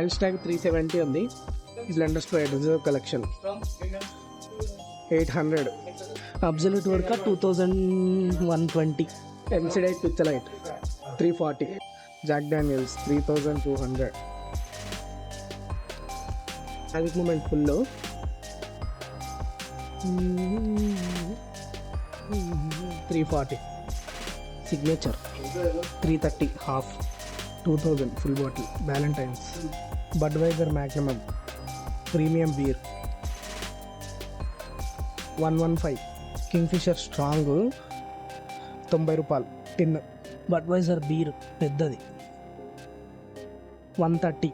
L stock 370 ఉంది. Blender spread reserve collection 800. Absolute work 2120. ఎంసిడైట్ పిక్చలైట్ 340. Jack Daniel's 3200. Magic moment full 340. Signature 330 half 2000 full bottle. Valentine's Budweiser magnum premium beer 115. Kingfisher strong 90 రూపాయలు tin. Budweiser beer పెద్దది 130.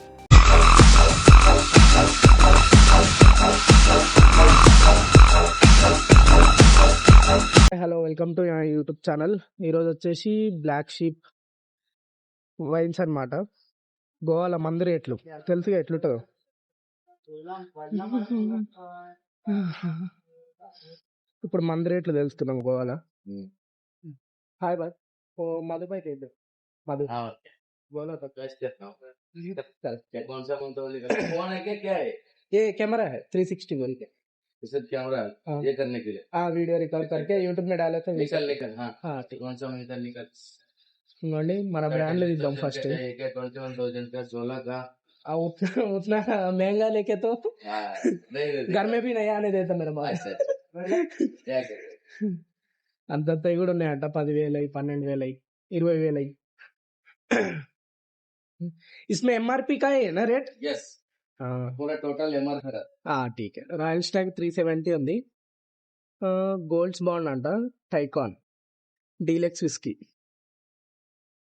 Hello, welcome to my YouTube channel. ఈరోజు వచ్చేసి black sheep wines అన్నమాట. గోవాల మందు రేట్లు తెలుసుగా ఎట్లుంటుందో. ఇప్పుడు మందు రేట్లు తెలుస్తున్నాం గోవాల. Hi bye. మధు బాయ్ ఏంటి మధు बोलो तो कैसे फोन है क्या है? ये कैमरा है 360 बोल के. इसे कैमरा ये करने के लिए हाँ, वीडियो रिकॉर्ड करके यूट्यूब में डाले तो निकल हाँ हाँ ठीक. कौन सा इधर निकल ఇంకోండి మన బ్రాండ్ ఇద్దాం ఫస్ట్. 21,000 का 16 का उतना महंगा लेके तो घर में भी नहीं आने देता मेरा बाल. అంతంత కూడా ఉన్నాయంట. 10,000, 12,000, 20,000. इसमें एमआरपी का है ना रेट? यस पूरा टोटल एमआरपी है. ठीक है. रॉयल स्टैग 370 ఉంది. గోల్డ్స్ బాండ్ అంట. టైకాన్ డీలక్స్ విస్కీ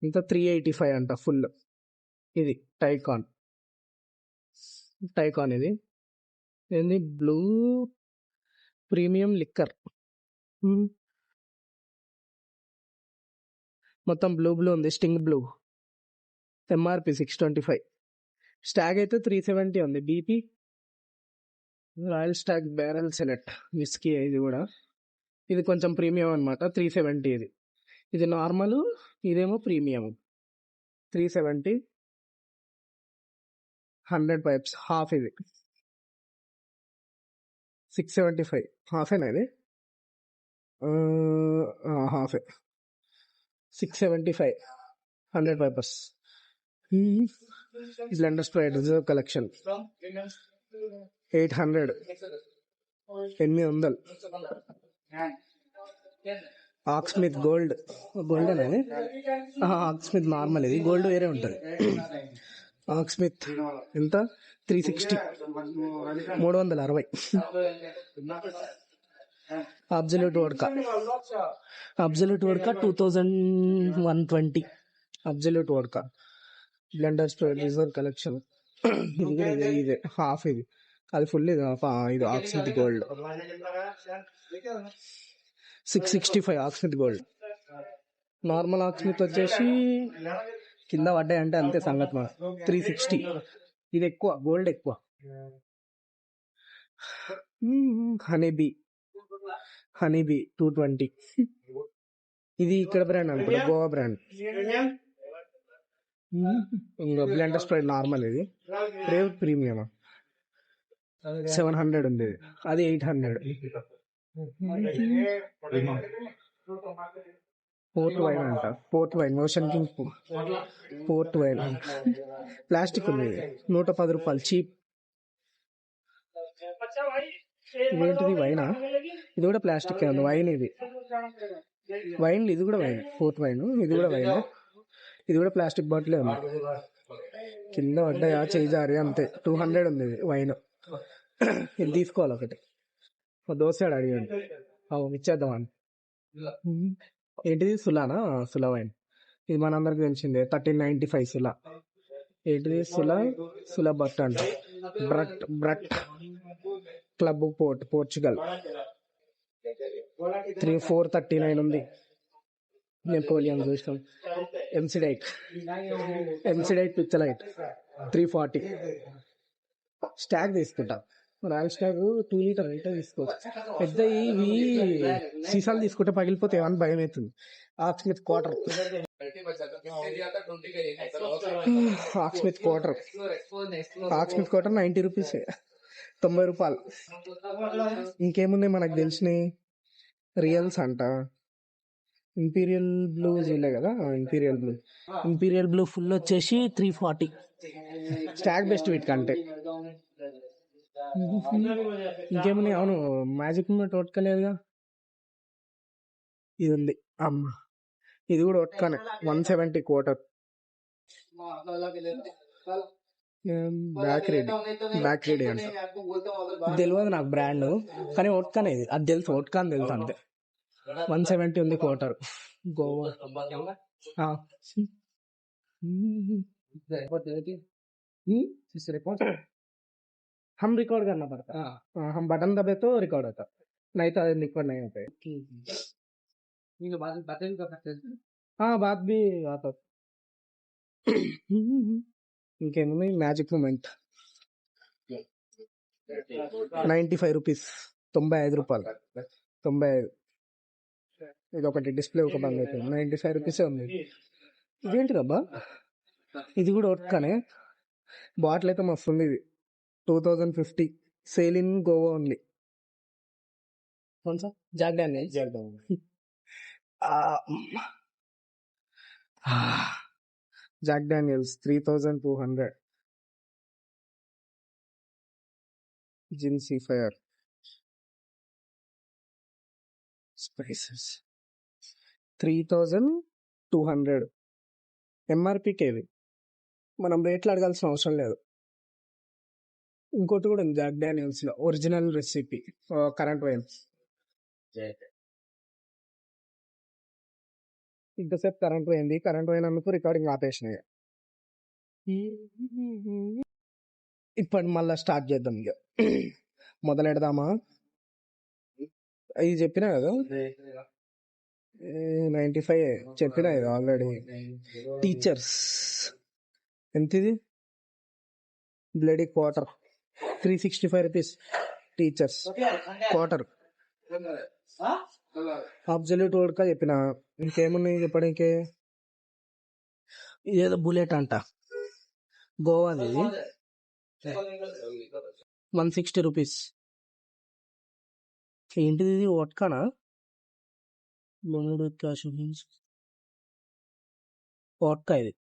ఇంత 385 అంట ఫుల్. ఇది టైకాన్ ఇది ఏంది బ్లూ ప్రీమియం లిక్కర్. మొత్తం బ్లూ ఉంది. Sting blue. ఎంఆర్పి 625. స్టాగ్ అయితే 370 ఉంది. BP Royal Stag barrel select whisky. ఇది కూడా ఇది కొంచెం ప్రీమియం అనమాట. 370 ఇది నార్మల్. ఇదేమో ప్రీమియం 370. 100 pipes half. ఇది 675. హాఫేనా ఇది? హాఫే 675. 100 Pipers. Blender spread reserve collection 800. 800. Oaksmith gold అనేది ఆక్స్మిత్ నార్మల్. ఇది గోల్డ్ వేరే ఉంటుంది. ఆక్స్మిత్ ఎంత? 360. 360. Absolut vodka 2120. Absolut vodka Blender's spread reserve Collection. ఇది కూడా ఇదే హాఫ్. ఇది అది ఫుల్. ఇది ఇది Oaksmith Gold 665. Oaksmith Gold. Normal Oaksmith వచ్చేసి కింద పడ్డాయంటే అంతే సంగతి. 360. ఇది ఎక్కువ, గోల్డ్ ఎక్కువ. హనీబీ 220. ఇది ఇక్కడ బ్రాండ్ అనుకుంటా, గోవా బ్రాండ్. ఇంకా బ్లెండర్ స్ప్రైడ్ నార్మల్. ఇది రేవ్ ప్రీమియం 700 ఉంది. అది 800. పోర్ట్ వైన్ అంట. Port wine ocean king port wine. Plastic ఉంది. 110 రూపాయలు చీప్. ఇదేంటిది? వైనా? ఇది కూడా ప్లాస్టిక్ ఉంది. వైన్ ఇది వైన్. ఇది కూడా వైన్. Port wine. ఇది కూడా వైన్. ఇది కూడా ప్లాస్టిక్ బాటిల్ ఉంది. కింద పడ్డాయా చేయి జారి అంతే. 200 ఉంది ఇది వైన్. ఇది తీసుకోవాలి ఒకటి. దోసాడు అడిగాడు. ఇచ్చేద్దామని. ఏంటిది? సులానా? సులా వైన్. ఇది మనందరికి తెలిసిందే. 1395 సులా. ఏంటిది? సులా బట్ అంట. బ్రట్ క్లబ్ పోర్చుగల్ 439 ఉంది. నెపోలియన్ చూసినాం. ఎంసిడైట్ పిక్చలైట్ 340. స్టాగ్ తీసుకుంటా. రాయల్ స్టాగ్ 2 లీటర్ అయితే తీసుకోవచ్చు. పెద్ద ఇవి సీసాలు తీసుకుంటే పగిలిపోతే ఏమని భయం అవుతుంది. Oaksmith quarter Oaksmith quarter 90 rupees, 90 రూపాయలు. ఇంకేమున్నాయి మనకు తెలిసినాయి? రియల్స్ అంట, ఇంపీరియల్ బ్లూ చూడలే కదా, ఇంపీరియల్ బ్లూ ఫుల్ వచ్చేసి 340. స్టాక్ బెస్ట్ వీటికంటే. ఇంకేమున్నాయి? అవును, మ్యాజిక్ మూమెంట్ ఒట్టుకోలేదుగా. ఇది ఉంది అమ్మ, ఇది కూడా ఒట్టుకానే 170 క్వార్టర్. బ్యాక్ రెడీ అంట, తెలియదు నాకు బ్రాండ్, కానీ ఒట్కానే ఇది, అది తెలుసు, ఒట్కా అని తెలుసు అంతే. 170 ఉంది క్వార్టర్. గోవా हम रिकॉर्ड करना पड़ता है, हम बटन दबे तो रिकॉर्ड होता, नहीं तो रिकॉर्ड नहीं होता. हाँ, बात भी आता. ఇంకేముంది? మ్యాజిక్ మూమెంట్ 95 రూపీస్, 95 రూపాయలు, 95. ఇది ఒకటి డిస్ప్లే ఒక బంద్ అవుతుంది, 95 రూపీసే ఉంది. ఇదేంటి రబ్బా, ఇది కూడా ఒట్కానే. బాటిల్ అయితే మస్తు ఉంది, ఇది 2050, sale in Goa only. Jack Daniels. Jack Daniel's 3200. Jincy fire spices 3200. ఎంఆర్పీకి ఇది, మనం రేట్లు అడగాల్సిన అవసరం లేదు. ఇంకోటి కూడా ఉంది జాక్ డానియల్స్ లో, ఒరిజినల్ రెసిపీ కరెంట్ వైన్. ఇంతసేపు కరెంట్ పోయింది, కరెంట్ పోయినందుకు రికార్డింగ్ ఆపేసినాయి. ఇప్పుడు మళ్ళీ స్టార్ట్ చేద్దాం, ఇక మొదలెడదామా? ఇది చెప్పినా కదా, 95 చెప్పినా ఇది ఆల్రెడీ. టీచర్స్ ఎంత ఇది? Bloody quarter 365 rupees. Teachers quarter. Absolute vodka చెప్పిన. ఇంకేమున్నాయి చెప్పడానికి? ఇదేదో బుల్లెట్ అంట, గోవాది, 160 రూపీస్. ఏంటిది ఇది? వోడ్కానా? వోడ్కా ఇది.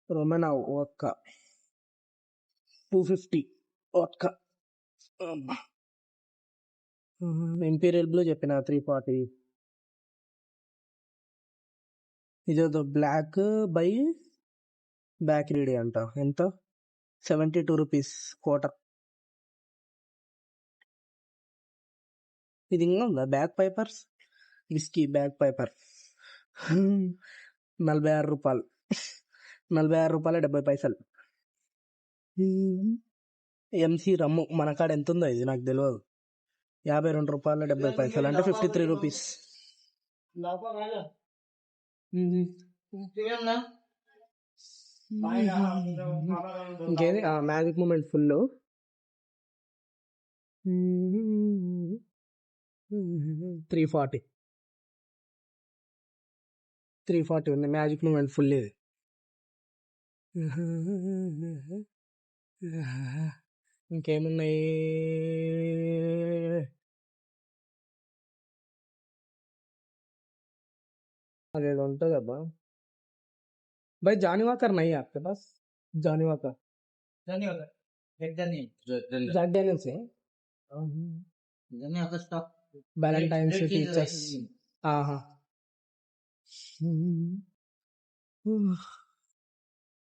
రొమెనా వోడ్కా 250 వోడ్కా. ఇంపీరియల్ బ్లూ చెప్పిన 340. ఇదేదో బ్లాక్ బై బ్యాక్ రెడీ అంట, ఎంత? 72 రూపీస్ క్వార్టర్. ఇది ఇంకా ఉందా? Bagpipers whisky Bagpiper 46 రూపాయలు, 46 రూపాయలు 70 పైసలు. ఎంసీ రమ్ము మన కాడ ఎంత ఉందో ఇది నాకు తెలియదు. 52 రూపాయలు 70 పైసలు, అంటే 53 రూపీస్. ఇంకేది? మ్యాజిక్ మూమెంట్ ఫుల్ 340 ఉంది మ్యాజిక్ మూమెంట్ ఫుల్. ఇది ఇంకేమున్నాయి? అదేదో ఉంటుంది అబ్బా भाई जानी वाकर नहीं है आपके पास? जानी वाकर जैक डैनियल से वैलेंटाइन से टीचर्स. हाँ हाँ,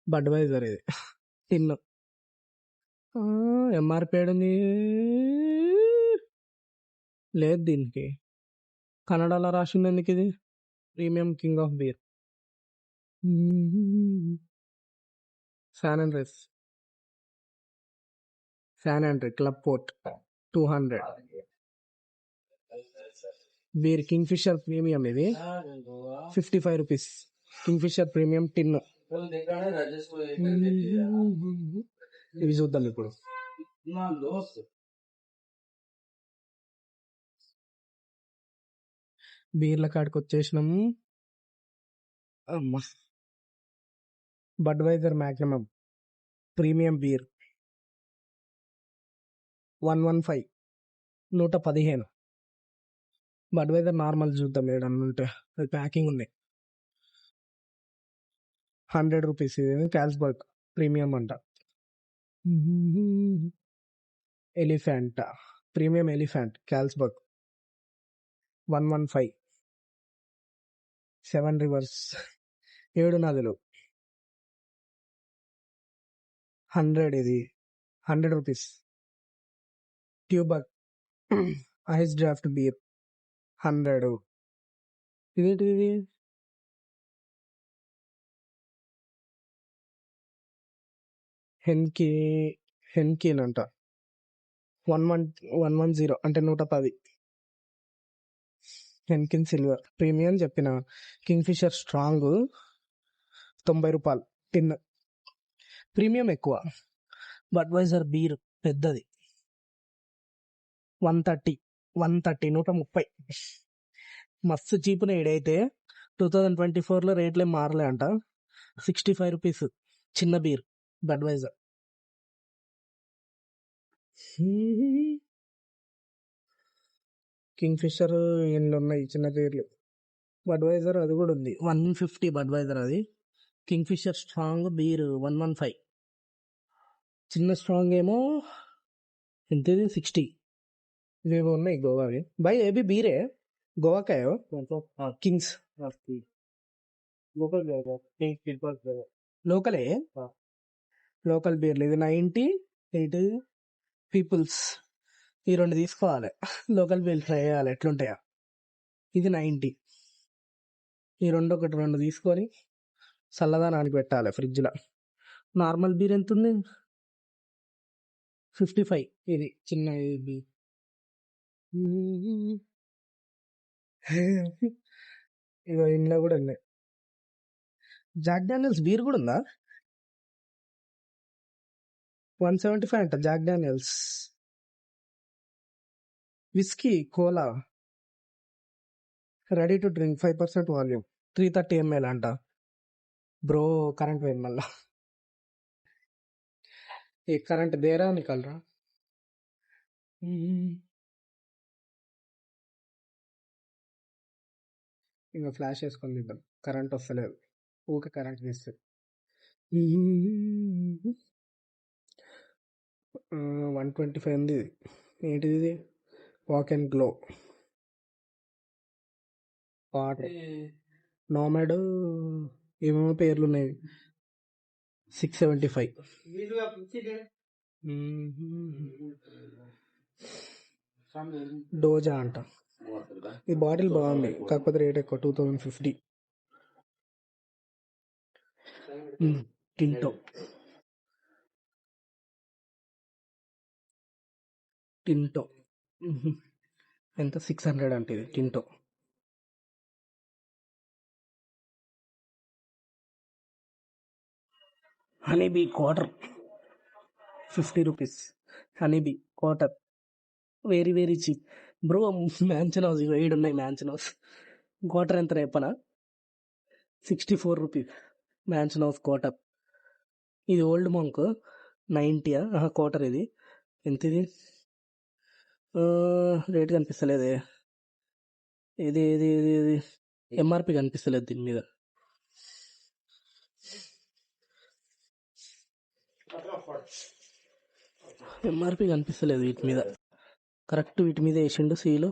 బడ్వైజర్ ఇది టిన్. ఎంఆర్పి ఏడుంది? లేదు, దీనికి కన్నడలో రాసింది ఎందుకు? ఇది premium king of beer. San Andre club port 200. Beer Kingfisher premium, ఇది 55 rupees. Kingfisher premium tin. ఇవి చూద్దాం ఇప్పుడు. బీర్ల కాడికి వచ్చేసినాము. అమ్మా, Budweiser magnum premium beer 115, 115. Budweiser normal చూద్దాం ఏడన్నా ఉంటే, అది ప్యాకింగ్ ఉన్నాయి. 100 రూపీస్. ఇది క్యాల్స్బర్గ్ ప్రీమియం అంట. Elephant premium elephant Carlsberg 115. 7 rivers 7 నదులు 100. ఇది 100 rupees. Tuborg ice draught beer 100. ఇదేంటిది? హెన్కిన్ అంట 110 అంటే 110. హెన్కిన్ సిల్వర్ ప్రీమియం చెప్పిన. కింగ్ ఫిషర్ స్ట్రాంగ్ 90 రూపాయలు టిన్. ప్రీమియం ఎక్కువ. బడ్వైజర్ బీర్ పెద్దది 130, 130. మస్తు చీపున. ఏడైతే 2024లో రేట్లే మారలే అంట. 65 రూపీస్ చిన్న బీర్ బడ్వైజర్. కింగ్ ఫిషర్ ఎన్ని ఉన్నాయి చిన్న బీర్లు. బడ్వైజర్ అది కూడా ఉంది 150 బడ్వైజర్. అది కింగ్ ఫిషర్ స్ట్రాంగ్ బీర్ 115. చిన్న స్ట్రాంగ్ ఏమో ఎంతది 60. ఇవేమో ఉన్నాయి గోవావి. भाई ये भी बीर है गोवा का है वो. किंग्स లోకల్ है. లోకల్ బీర్లు. ఇది 98 పీపుల్స్. ఈ 2 తీసుకోవాలి. లోకల్ బీర్లు ట్రై చేయాలి ఎట్లుంటాయా. ఇది 90. ఈ 2 తీసుకొని చల్లదానానికి పెట్టాలి ఫ్రిడ్జ్లో. నార్మల్ బీర్ ఎంత ఉంది? 55. ఇది చిన్న బీర్. ఇగో ఇంట్లో కూడా ఉన్నాయి. జాక్ డానియల్స్ బీర్ కూడా ఉందా? 175 అంట Jack Daniels. Whisky cola ready to drink 5% volume 330 ml అంట. బ్రో కరెంట్ పోయింది మళ్ళా. ఈ కరెంట్ దేరా నికలరా. ఇంకా ఫ్లాష్ వేసుకొని తిద్దాం. కరెంట్ వస్తలేదు. ఊకే కరెంట్ తీస్తే. 125 ఉంది. ఏంటిది ఇది? Walk and glow water nomad ఏమేమో పేర్లు ఉన్నాయి. 675. డోజా అంట. ఈ బాటిల్ బాగుంది కాకపోతే రేట్ ఎక్కువ 2050. టింటో ఎంత 600 అంటే ఇది Tinto. Honeybee quarter 50 rupees. Honeybee quarter very very cheap bro. Mansion house ఇవి 7 ఉన్నాయి. మ్యాన్షన్ హౌస్ క్వార్టర్ ఎంత రేపనా? 64 రూపీస్ మ్యాన్షన్ హౌస్ క్వార్టర్. ఇది ఓల్డ్ మంక్ 90. క్వార్టర్ ఇది ఎంత? ఇది రేట్ కనిపిస్తలేదే. ఇది ఇది ఇది ఇది ఎంఆర్పి కనిపిస్తలేదు దీని మీద. ఎంఆర్పి కనిపిస్తలేదు వీటి మీద. కరెక్ట్ వీటి మీద వేసిండు సీలు.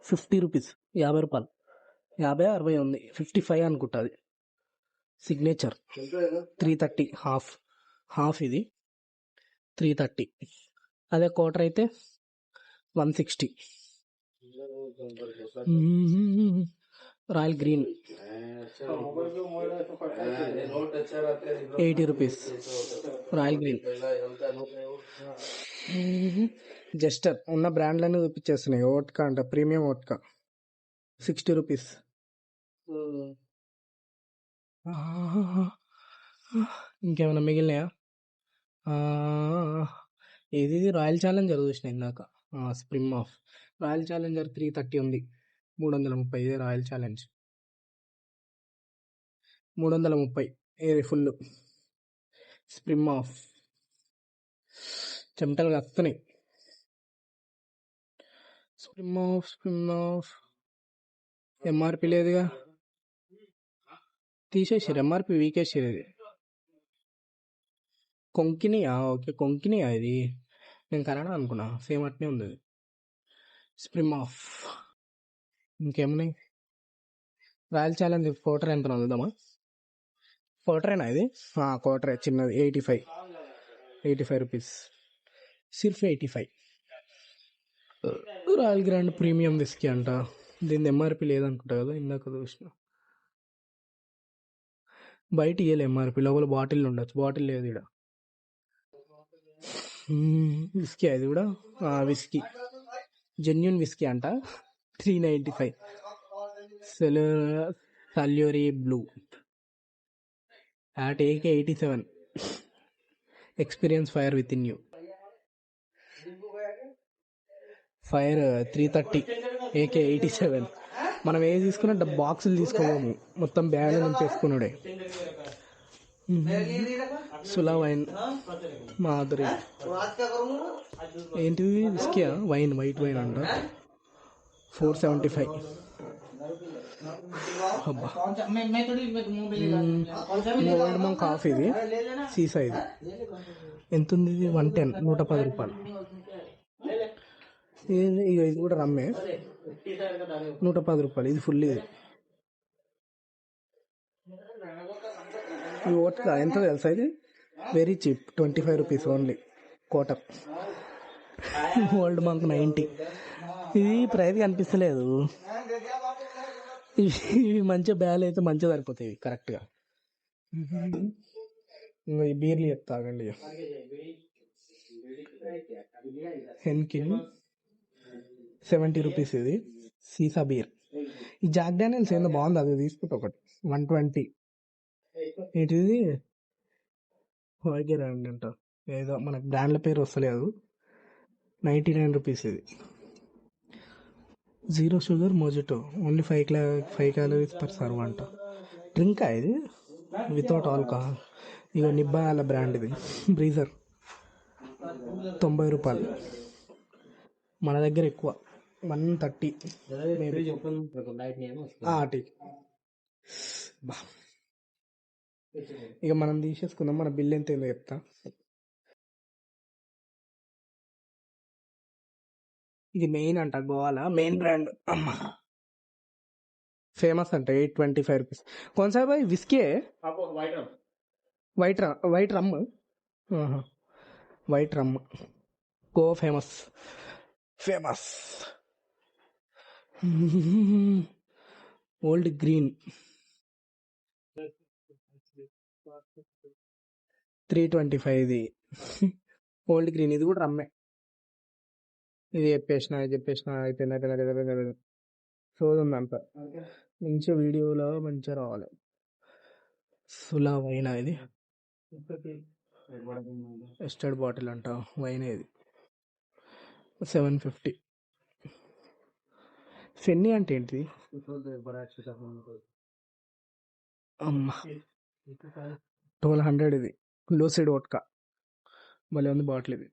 50 రూపీస్ 50 రూపాయలు. 50 60 ఉంది. 55 అనుకుంటా. అది సిగ్నేచర్ 330 హాఫ్ ఇది 330. అదే క్వార్టర్ అయితే 160. Royal green 80 rupees. Royal green. Juster ఉన్న బ్రాండ్లన్నీ చూపించేస్తున్నాయి. ఓట్కా అంట ప్రీమియం ఓట్కా 60 రూపీస్. ఇంకేమైనా మిగిలినాయా? ఏది రాయల్ ఛాలెంజర్ చూసిన ఇందాక. స్ప్రిమ్ ఆఫ్ రాయల్ ఛాలెంజర్ 330 ఉంది, 330. ఇదే రాయల్ ఛాలెంజ్ 330. ఏది ఫుల్ స్ప్రిమ్ ఆఫ్, చెమటలు వస్తున్నాయి. స్ప్రిమ్ ఆఫ్ ఎంఆర్పి లేదుగా, తీసేసారు ఎంఆర్పి, వీకేసారు. ఇది కొంకినియా? ఓకే కొంకినియా ఇది, నేను కన్నడ అనుకున్నా, సేమ్ అట్నే ఉంది అది. స్ప్రిమ్ ఆఫ్. ఇంకేమున్నాయి? రాయల్ ఛాలెంజ్ కోటర్ ఎంత వదుదామా? కోటరేనా ఇది? కోటరే, చిన్నది 85 రూపీస్, సిర్ఫ్ 85. రాయల్ గ్రాండ్ ప్రీమియం విస్కీ అంట, దీని ఎంఆర్పి లేదనుకుంటా కదా, ఇందాక చూసిన. బయట ఇయ్యలే ఎంఆర్పి, లోపల బాటిల్ ఉండొచ్చు, బాటిల్ లేదు ఇక్కడ. విస్కీ అది కూడా, విస్కీ జెన్యున్ విస్కీ అంట, 395. సల్యూరీ blue at AK-87. Experience fire with in you. Fire 330 AK-87. మనం ఏది తీసుకున్నా బాక్సులు తీసుకోము, మొత్తం బ్యాగ్ నింపేసుకున్నాడే. సులా వైన్ మాధురి, ఏంటిది విస్కీయా? వైన్, వైట్ వైన్ అంట, 475. ఓల్డ్ మంక్ కాఫీ ఇది, సీసా ఇది ఎంత ఉంది? ఇది 110, 110 రూపాయలు. ఇది కూడా రమ్మే, 110 రూపాయలు. ఇది ఫుల్. ఇది ఓట్కా ఎంత తెలుసా? ఇది very cheap, 25 rupees only, quarter. Old Monk 90. ఇది ప్రైస్ కనిపిస్తలేదు. ఇవి మంచిగా బ్యాల్ అయితే మంచిగా సరిపోతాయి కరెక్ట్గా. ఇంకా ఈ బీర్లు చెప్తాగండి. హెన్కిన్ 70 రూపీస్, ఇది సీసా బీర్. ఈ జాక్ డానియల్స్ ఏందో బాగుంది, అది తీసుకుంటా ఒకటి, 120. ఏంటిది? వైగర్ అంట, ఏదో మనకు బ్రాండ్ల పేరు వస్తలేదు, 99 రూపీస్. ఇది zero sugar mojito, only 5 calories per serve అంట. డ్రింకా ఇది? Without alcohol. ఇక నిబ్బాల బ్రాండ్ ఇది, బ్రీజర్, 90 రూపాయలు. మన దగ్గర ఎక్కువ, 130 మేబీ. ఇక మనం తీసేసుకుందాం, మన బిల్ ఎంత ఏందో చెప్తా. ఇది మెయిన్ అంట, గోవాల మెయిన్ బ్రాండ్, అమ్మ ఫేమస్ అంట, 825 రూపీస్. కొనసా భాయ్ whisky white rum, white rum, Goa famous. Old green 325. ఇది ఓల్డ్ గ్రీన్, ఇది కూడా రమ్మే. ఇది చెప్పేసిన అయిపోయింది. చూడండి అంత మంచిగా వీడియోలో మంచిగా రావాలి. సులా వైన్, ఇది ఎస్టర్డ్ బాటిల్ అంట, వైన్ ఇది 750. ఫెన్నీ అంటే ఏంటిది? అమ్మా 1200. ఇది లూసిడ్ వోడ్కా, మళ్ళీ ఉంది బాటిల్. ఇది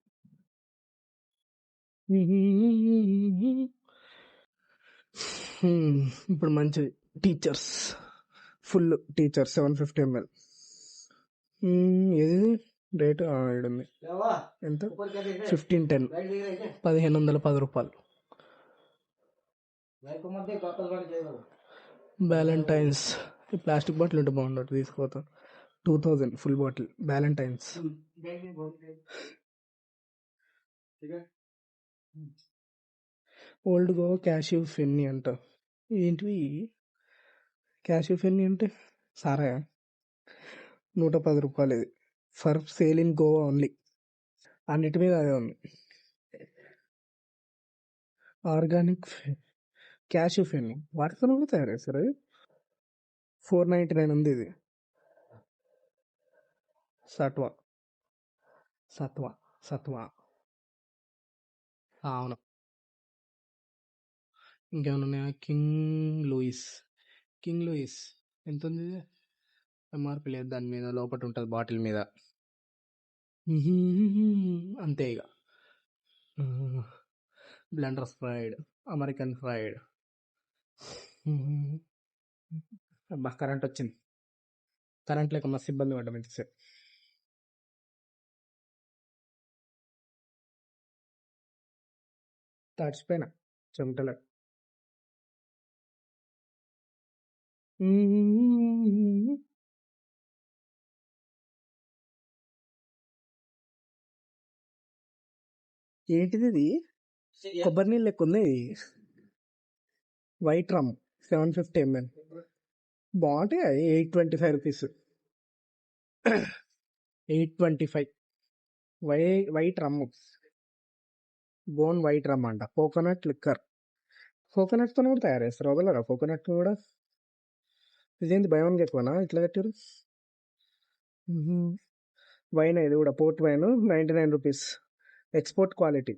ఇప్పుడు మంచిది, టీచర్స్ ఫుల్ టీచర్ 750 ml. ఏది రేటు ఉంది, ఎంత? 1510, 1510 రూపాయలు. బ్యాలంటైన్స్, ప్లాస్టిక్ బాటిల్ ఉంటే బాగుండదు, తీసుకోతా. 2000 full bottle Ballantine's. Old Goa cashew Fanny అంట. ఏంటివి క్యాష్యూ ఫెన్నీ అంటే? సారాయా? 110 రూపాయలు. ఇది for sale in Goa only. అన్నిటి మీద అదే ఉంది. ఆర్గానిక్ క్యాష్యూ ఫెన్నీ వాటితో కూడా తయారు చేస్తారు. 499 ఉంది. ఇది సత్వా అవును. ఇంకేమైనా ఉన్నాయా? కింగ్ లూయిస్ ఎంత ఉంది ఇది? ఎంఆర్పి లేదు దాని మీద, లోపల ఉంటుంది బాటిల్ మీద. అంతే ఇక. Blenders fried, American fried. అబ్బా కరెంట్ వచ్చింది. కరెంట్ లేక మస్తు ఇబ్బంది పడ్డాం ఇంతసేపు. తడిచిపోయినా చెమటలు. ఏంటిది ఇది? కొబ్బరి నీళ్ళు లెక్క ఉంది ఇది. White rum 750 ml. బాగుంటాయి. 825 rupees. 825. White rum, bone white rum అంట. Coconut liquor. కోకోనట్తో కూడా తయారు చేస్తారు వదలరా కోకోనట్ కూడా. ఇదేంటి బై వన్ గెట్ వన్ ఇట్లా కట్టారు. వైన్ ఇది కూడా port wine 99 rupees. Export quality.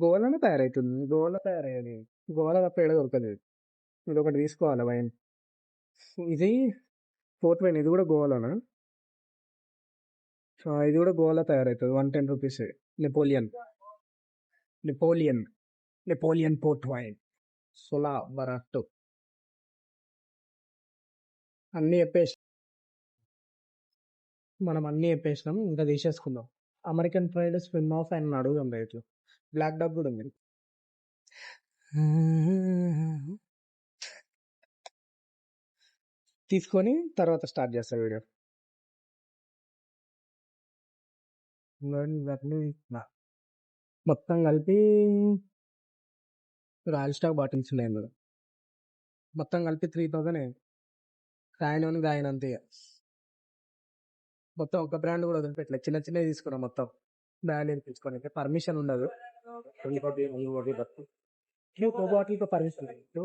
గోవాలోనే తయారవుతుంది. గోవాలో తయారయ్యేది. గోవాలో తప్ప ఏడ దొరకదు. ఇది ఒకటి తీసుకోవాలి వైన్. ఇది పోర్ట్ వైన్, ఇది కూడా గోవాలోనా? ఇది కూడా గోవాలో తయారవుతుంది. 110 రూపీస్. Napoleon port wine. సోలా బరాటో. అన్నీ చెప్పేసి మనం అన్నీ చెప్పేసినాం. ఇంకా తీసేసుకుందాం. అమెరికన్ ఫ్రైడ్ స్పిన్ ఆఫ్ అని అడుగుదాం రేట్లు. బ్లాక్ డాగ్ కూడా ఉంది. తీసుకొని తర్వాత స్టార్ట్ చేస్తా వీడియో. మొత్తం కలిపి రాయల్ స్టాక్ బాటిల్స్ ఉన్నాయి ఇందులో. మొత్తం కలిపి 3000 రాయనోని గాయనంత. మొత్తం ఒక బ్రాండ్ కూడా వదిలిపెట్టలేదు. చిన్న చిన్నవి తీసుకున్నాం మొత్తం. బ్రాండ్ తెచ్చుకొని పర్మిషన్ ఉండదు. दो बॉटल को परमिशन नहीं. दो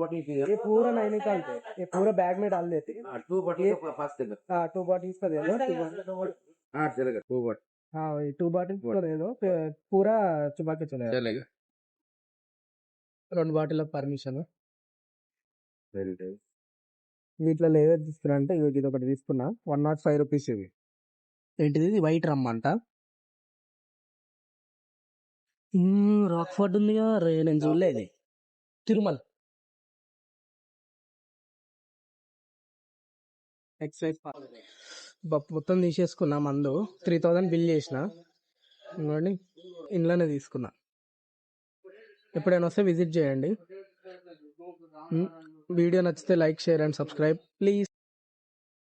बॉटल की ये पूरा नहीं निकालते, ये पूरा बैग में डाल देते. हाँ, 2 बॉटल का पास देगा. हाँ 2 बॉटल्स का दे दो. हाँ चलेगा 2 बॉटल हाँ वही 2 बॉटल्स को दे दो. पूरा चुबा के चलेगा. चलेगा. 2 బాటిల్ పర్మిషన్. Very nice. వీటిలో ఏదైతే తీసుకున్నా అంటే ఇది ఒకటి తీసుకున్నా. 105 రూపీస్ ఇది. ఏంటిది? ఇది వైట్ రమ్ అంట. రాక్ఫోర్డ్ ఉందిగా రే, నేను చూడలేదు. తిరుమల ఎక్సైజ్ మొత్తం తీసేసుకున్నా. మందు 3000 బిల్ చేసిన. ఇంకోండి ఇంట్లోనే తీసుకున్నా. ఎప్పుడైనా వస్తే విజిట్ చేయండి. వీడియో నచ్చితే like, share and subscribe please.